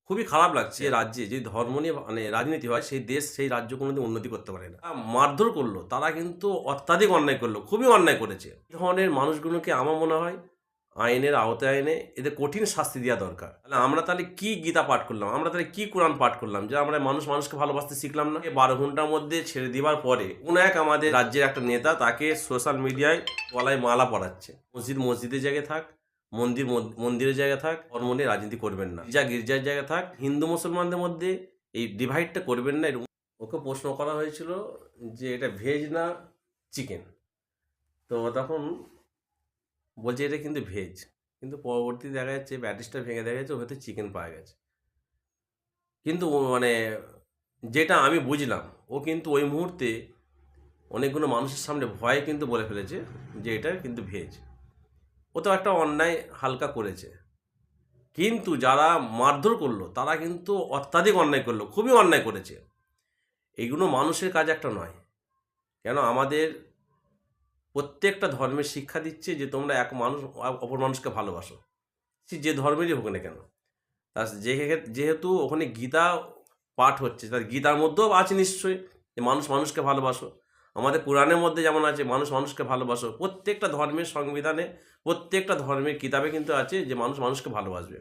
খুবই খারাপ লাগছে যে রাজ্যে যে ধর্ম নিয়ে রাজনীতি হয় সেই দেশ সেই রাজ্য কোনোদিন উন্নতি করতে পারে না। মারধর করলো তারা কিন্তু অত্যাধিক অন্যায় করলো, খুবই অন্যায় করেছে। এই ধরনের মানুষগুলোকে আমার মনে হয় আইনের আওতায় এনে এদের কঠিন শাস্তি দেওয়া দরকার। তাহলে আমরা তাহলে কি গীতা পাঠ করলাম? আমরা তাহলে কি কোরআন পাঠ করলাম? যে আমরা মানুষকে ভালোবাসতে শিখলাম না? ১২ ঘন্টার মধ্যে ছেড়ে দেওয়ার পরে কোন এক আমাদের রাজ্যের একটা নেতা তাকে সোশ্যাল মিডিয়ায় গলায় মালা পরাচ্ছে। মসজিদের জায়গায় থাক, মন্দিরের জায়গায় থাক, ধর্ম নিয়ে রাজনীতি করবেন না। গির্জার জায়গায় থাক, হিন্দু মুসলমানদের মধ্যে এই ডিভাইডটা করবেন না। ওকে প্রশ্ন করা হয়েছিল যে এটা ভেজ না চিকেন। তো তখন বলছে এটা কিন্তু ভেজ, কিন্তু পরবর্তী দেখা যাচ্ছে প্যাটিসটা ভেঙে দেখা যাচ্ছে ওর ভেতরে চিকেন পাওয়া গেছে। কিন্তু মানে যেটা আমি বুঝলাম, ও কিন্তু ওই মুহূর্তে অনেকগুলো মানুষের সামনে ভয়ে কিন্তু বলে ফেলেছে যে এটা কিন্তু ভেজ। ও তো একটা অন্যায় হালকা করেছে, কিন্তু যারা মারধর করলো তারা কিন্তু অত্যাধিক অন্যায় করলো, খুবই অন্যায় করেছে। এগুলো মানুষের কাজ একটা নয়। কেন আমাদের প্রত্যেকটা ধর্মের শিক্ষা দিচ্ছে যে তোমরা এক মানুষ অপর মানুষকে ভালোবাসো, সে যে ধর্মেরই হোক না কেন। তার যেহেতু ওখানে গীতা পাঠ হচ্ছে, তার গীতার মধ্যেও আছে নিশ্চয়ই যে মানুষকে ভালোবাসো। আমাদের কোরআনের মধ্যে যেমন আছে মানুষকে ভালোবাসো। প্রত্যেকটা ধর্মের সংবিধানে, প্রত্যেকটা ধর্মের কিতাবে কিন্তু আছে যে মানুষকে ভালোবাসবে।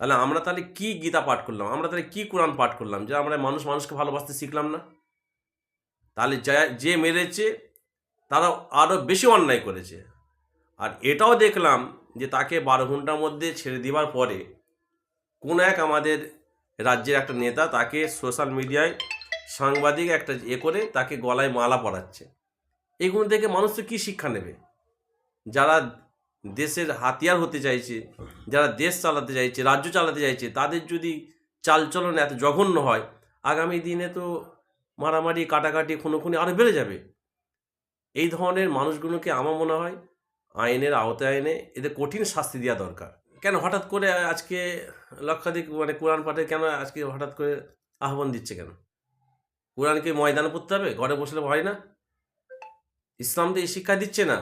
তাহলে আমরা তাহলে কি গীতা পাঠ করলাম? আমরা তাহলে কি কোরআন পাঠ করলাম? যে আমরা মানুষকে ভালোবাসতে শিখলাম না? তাহলে যে মেরেছে তারা আরও বেশি অন্যায় করেছে। আর এটাও দেখলাম যে তাকে ১২ ঘন্টার মধ্যে ছেড়ে দেওয়ার পরে কোন এক আমাদের রাজ্যের একটা নেতা তাকে সোশ্যাল মিডিয়ায় সাংবাদিক একটা করে তাকে গলায় মালা পরাচ্ছে। এগুলো দেখে মানুষ তো কী শিক্ষা নেবে? যারা দেশের হাতিয়ার হতে চাইছে, যারা দেশ চালাতে চাইছে, রাজ্য চালাতে চাইছে, তাদের যদি চালচলন এত জঘন্য হয়, আগামী দিনে তো মারামারি, কাটাকাটি, খুনোখুনি আরও বেড়ে যাবে। এই ধরনের মানুষগুলোকে আমার মনে হয় আইনের আওতায় এনে এদের কঠিন শাস্তি দেওয়া দরকার। কেন হঠাৎ করে আজকে লক্ষাধিক কোরআন পাঠে কেন আজকে হঠাৎ করে আহ্বান দিচ্ছে কেন? কোরআন কি ময়দানে পড়তে হবে? ঘরে বসলে হয় না? ইসলাম তো এই শিক্ষা দিচ্ছে না।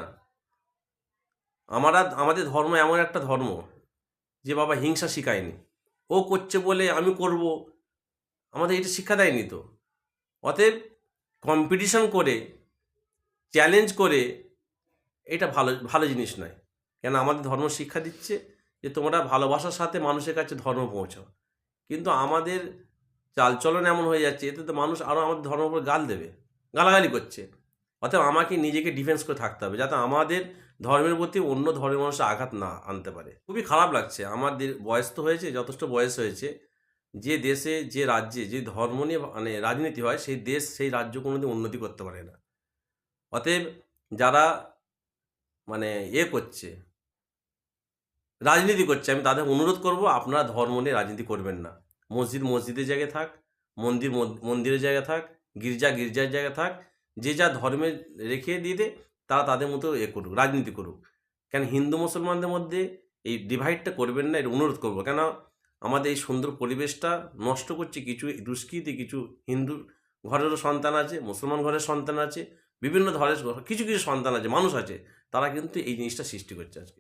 আমাদের ধর্ম এমন একটা ধর্ম যে বাবা হিংসা শিখায়নি। ও করছে বলে আমি করব, আমাদের এটা শিক্ষা দেয়নি তো। অতএব কম্পিটিশন করে, চ্যালেঞ্জ করে এটা ভালো জিনিস নয়। কেন আমাদের ধর্ম শিক্ষা দিচ্ছে যে তোমরা ভালোবাসার সাথে মানুষের কাছে ধর্ম পৌঁছাও। কিন্তু আমাদের চালচলন এমন হয়ে যাচ্ছে, এতে তো মানুষ আরও আমাদের ধর্মের উপর দেবে, গালাগালি করছে। অতএব আমাকে নিজেকে ডিফেন্স করে থাকতে হবে যাতে আমাদের ধর্মের প্রতি অন্য ধর্মের মানুষ আঘাত না আনতে পারে। খুবই খারাপ লাগছে। আমাদের বয়স তো হয়েছে, যথেষ্ট বয়স হয়েছে। যে দেশে, যে রাজ্যে যে ধর্ম নিয়ে রাজনীতি হয় সেই দেশ সেই রাজ্য কোনোদিন উন্নতি করতে পারে না। অতএব যারা করছে, রাজনীতি করছে, আমি তাদের অনুরোধ করব আপনারা ধর্ম নিয়ে রাজনীতি করবেন না। মসজিদের জায়গায় থাক, মন্দিরের জায়গায় থাক, গির্জার জায়গায় থাক। যে যা ধর্মে রেখে দিয়ে তারা তাদের মতো করুক, রাজনীতি করুক। কেন হিন্দু মুসলমানদের মধ্যে এই ডিভাইডটা করবেন না, এর অনুরোধ করব। কেন আমাদের এই সুন্দর পরিবেশটা নষ্ট করছে কিছু দুষ্কৃতী, কিছু হিন্দু ঘরেরও সন্তান আছে, মুসলমান ঘরের সন্তান আছে, বিভিন্ন ধরনের কিছু সন্তান আছে, মানুষ আছে, তারা কিন্তু এই জিনিসটা সৃষ্টি করছে আজকে।